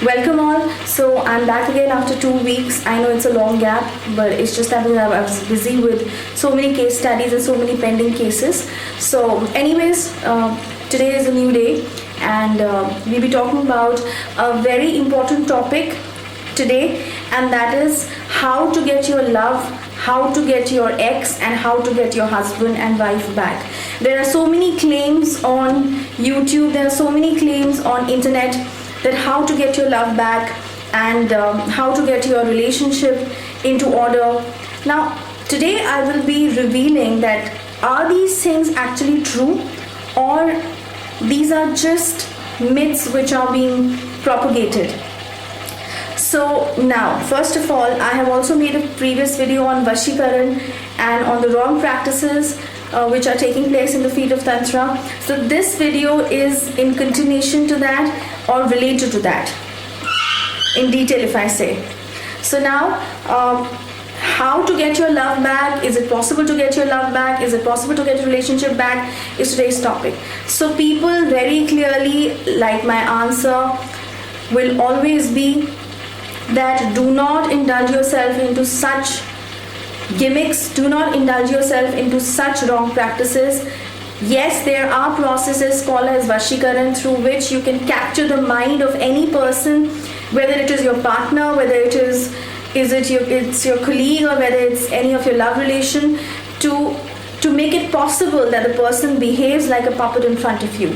Welcome all. So I'm back again after 2 weeks. I know it's a long gap, but it's just that I was busy with so many case studies and so many pending cases. So anyways, today is a new day, and we'll be talking about a very important topic today, and that is how to get your love, how to get your ex, and how to get your husband and wife back. There are so many claims on YouTube, there are so many claims on internet that how to get your love back and how to get your relationship into order. Now, today I will be revealing that are these things actually true, or these are just myths which are being propagated. So now, first of all, I have also made a previous video on Vashikaran and on the wrong practices which are taking place in the field of Tantra. So this video is in continuation to that, or related to that, in detail if I say. So now, how to get your love back? Is it possible to get your love back? Is it possible to get a relationship back? Is today's topic. So people very clearly, like my answer will always be that do not indulge yourself into such gimmicks, do not indulge yourself into such wrong practices. Yes, there are processes called as Vashikaran through which you can capture the mind of any person, whether it is your partner, whether it's your colleague, or whether it's any of your love relation, to make it possible that the person behaves like a puppet in front of you.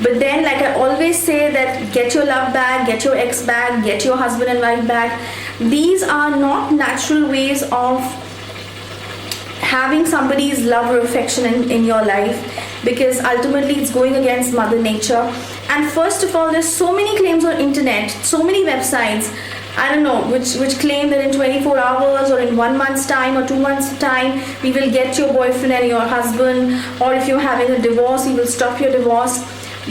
But then, like I always say, that get your love back, get your ex back, get your husband and wife back. These are not natural ways of having somebody's love or affection in your life, because ultimately it's going against Mother Nature. And first of all, there's so many claims on internet, so many websites, I don't know, which claim that in 24 hours or in 1 month's time or 2 months' time, we will get your boyfriend and your husband, or if you're having a divorce, we will stop your divorce.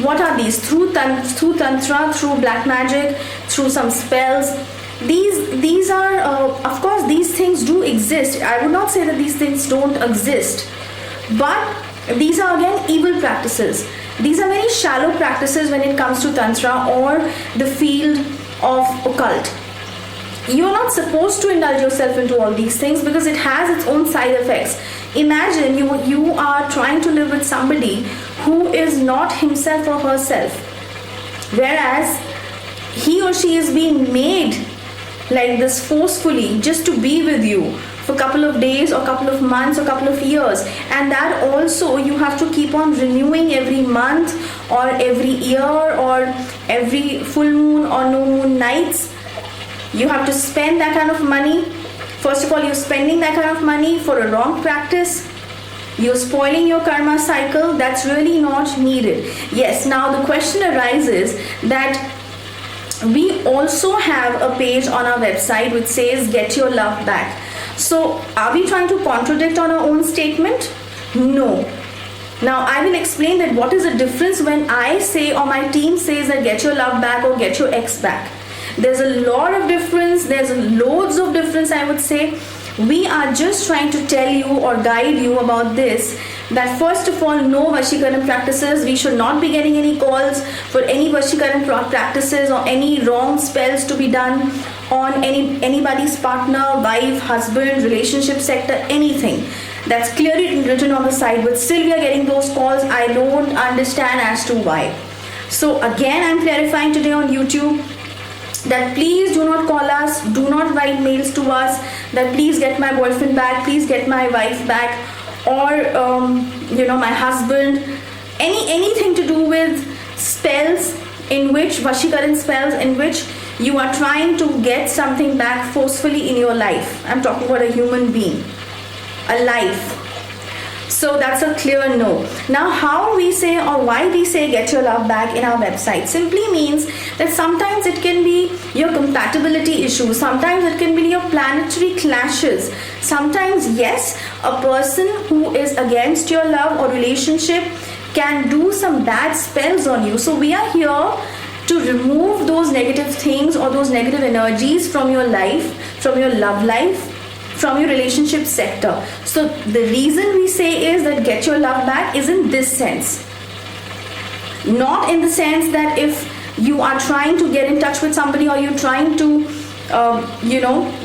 What are these? Through Tantra, through black magic, through some spells. These are, of course, these things do exist. I would not say that these things don't exist, but these are again evil practices. These are very shallow practices when it comes to Tantra or the field of occult. You're not supposed to indulge yourself into all these things because it has its own side effects. Imagine you are trying to live with somebody who is not himself or herself, whereas he or she is being made like this forcefully just to be with you for a couple of days or couple of months or couple of years, and that also you have to keep on renewing every month or every year or every full moon or no moon nights. You have to spend that kind of money. First of all, you're spending that kind of money for a wrong practice. You're spoiling your karma cycle. That's really not needed. Yes, now the question arises that we also have a page on our website which says get your love back. So are we trying to contradict on our own statement? No. Now I will explain that what is the difference when I say or my team says that get your love back or get your ex back. There's a lot of difference. There's loads of difference, I would say. We are just trying to tell you or guide you about this, that first of all, no Vashikaran practices. We should not be getting any calls for any Vashikaran practices or any wrong spells to be done on anybody's partner, wife, husband, relationship sector, anything. That's clearly written on the side, but still we are getting those calls. I don't understand as to why. So again, I'm clarifying today on YouTube that please do not call us, do not write mails to us that please get my boyfriend back, please get my wife back, or my husband. Anything to do with spells, in which Vashikaran spells, in which you are trying to get something back forcefully in your life. I'm talking about a human being, a life. So that's a clear no. Now, how we say or why we say get your love back in our website simply means that sometimes it can be your compatibility issues, sometimes it can be your planetary clashes, sometimes yes, a person who is against your love or relationship can do some bad spells on you. So we are here to remove those negative things or those negative energies from your life, from your love life, from your relationship sector. So the reason we say is that get your love back is in this sense. Not in the sense that if you are trying to get in touch with somebody or you're trying to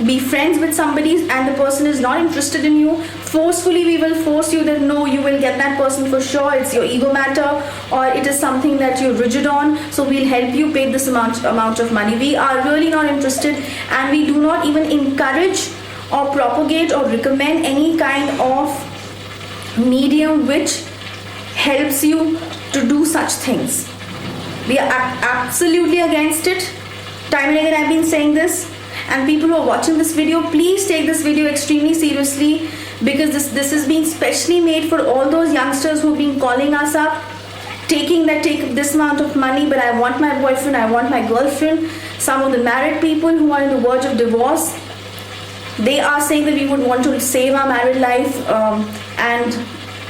be friends with somebody and the person is not interested in you, forcefully we will force you that no, you will get that person for sure, it's your ego matter, or it is something that you're rigid on, so we'll help you pay this amount of money. We are really not interested, and we do not even encourage or propagate or recommend any kind of medium which helps you to do such things. We are absolutely against it. Time and again I've been saying this, and people who are watching this video, please take this video extremely seriously, because this is being specially made for all those youngsters who've been calling us up, take this amount of money, but I want my boyfriend, I want my girlfriend. Some of the married people who are on the verge of divorce, they are saying that we would want to save our married life, and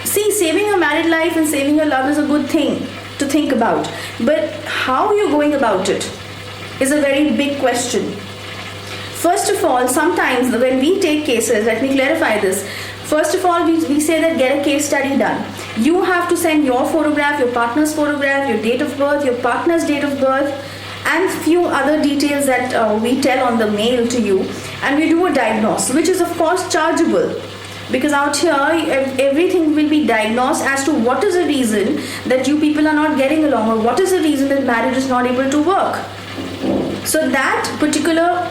see, saving your married life and saving your love is a good thing to think about, but how you're going about it is a very big question. First of all, sometimes when we take cases, let me clarify this. First of all, we say that get a case study done. You have to send your photograph, your partner's photograph, your date of birth, your partner's date of birth, and few other details that we tell on the mail to you, and we do a diagnose, which is of course chargeable, because out here everything will be diagnosed as to what is the reason that you people are not getting along, or what is the reason that marriage is not able to work. So that particular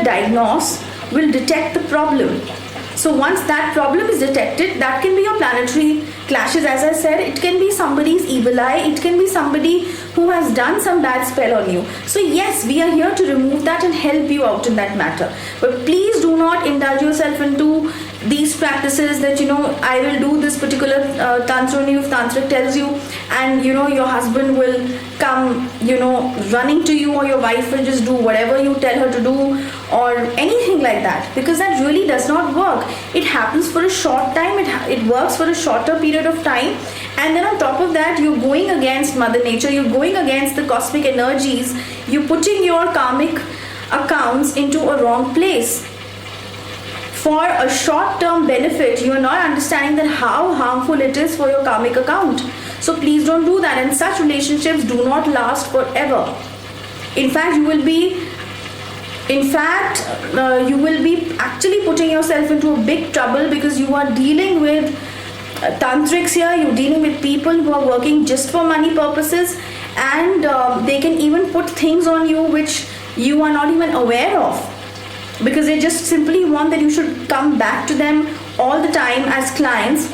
diagnose will detect the problem. So once that problem is detected, that can be your planetary clashes. As I said, it can be somebody's evil eye, it can be somebody who has done some bad spell on you. So yes, we are here to remove that and help you out in that matter. But please do not indulge yourself into these practices that I will do this particular tantra on you if tantric tells you, and your husband will come running to you, or your wife will just do whatever you tell her to do, or anything like that, because that really does not work. It happens for a short time, it works for a shorter period of time, and then on top of that you're going against Mother Nature, you're going against the cosmic energies, you're putting your karmic accounts into a wrong place. For a short-term benefit, you are not understanding that how harmful it is for your karmic account. So please don't do that, and such relationships do not last forever. In fact, you will be actually putting yourself into a big trouble, because you are dealing with tantrics here, you're dealing with people who are working just for money purposes, and they can even put things on you which you are not even aware of, because they just simply want that you should come back to them all the time as clients,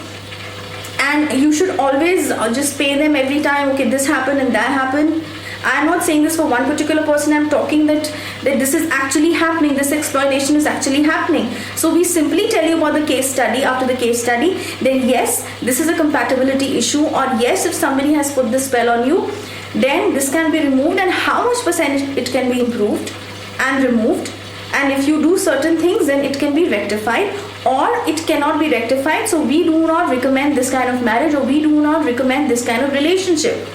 and you should always just pay them every time, okay, this happened and that happened. I'm not saying this for one particular person, I'm talking that this is actually happening, this exploitation is actually happening. So we simply tell you about the case study. After the case study, then yes, this is a compatibility issue, or yes, if somebody has put this spell on you, then this can be removed, and how much percentage it can be improved and removed. And if you do certain things, then it can be rectified, or it cannot be rectified. So we do not recommend this kind of marriage, or we do not recommend this kind of relationship.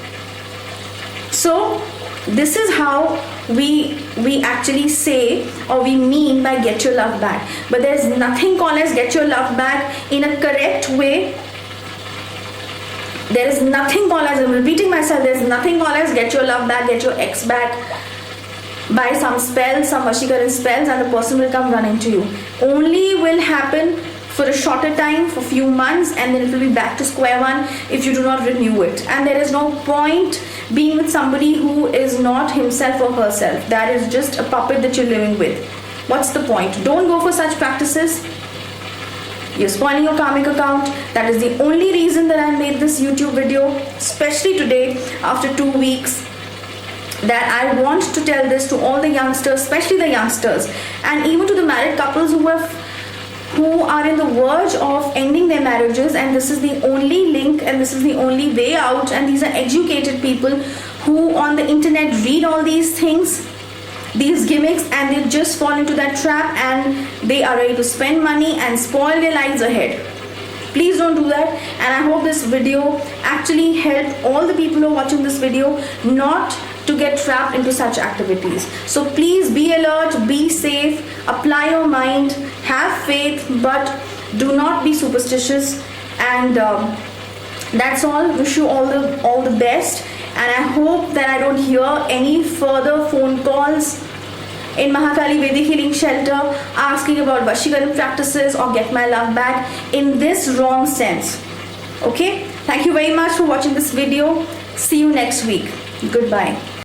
So this is how we actually say, or we mean by get your love back. But there's nothing called as get your love back in a correct way. There is nothing called as, I'm repeating myself, there's nothing called as get your love back, get your ex back by some spells, some Vashikaran spells, and the person will come running to you. Only will happen for a shorter time, for few months, and then it will be back to square one if you do not renew it. And there is no point being with somebody who is not himself or herself. That is just a puppet that you're living with. What's the point? Don't go for such practices. You're spoiling your karmic account. That is the only reason that I made this YouTube video, especially today after 2 weeks, that I want to tell this to all the youngsters, especially the youngsters, and even to the married couples who have who are in the verge of ending their marriages, and this is the only link and this is the only way out, and these are educated people who on the internet read all these things, these gimmicks, and they just fall into that trap and they are ready to spend money and spoil their lives ahead. Please don't do that, and I hope this video actually helped all the people who are watching this video not to get trapped into such activities. So please be alert, be safe, apply your mind, have faith, but do not be superstitious. And that's all. Wish you all the best, and I hope that I don't hear any further phone calls in Mahakali Vedic Healing Shelter asking about Vashikaran practices or get my love back in this wrong sense. Okay, thank you very much for watching this video. See you next week. Goodbye.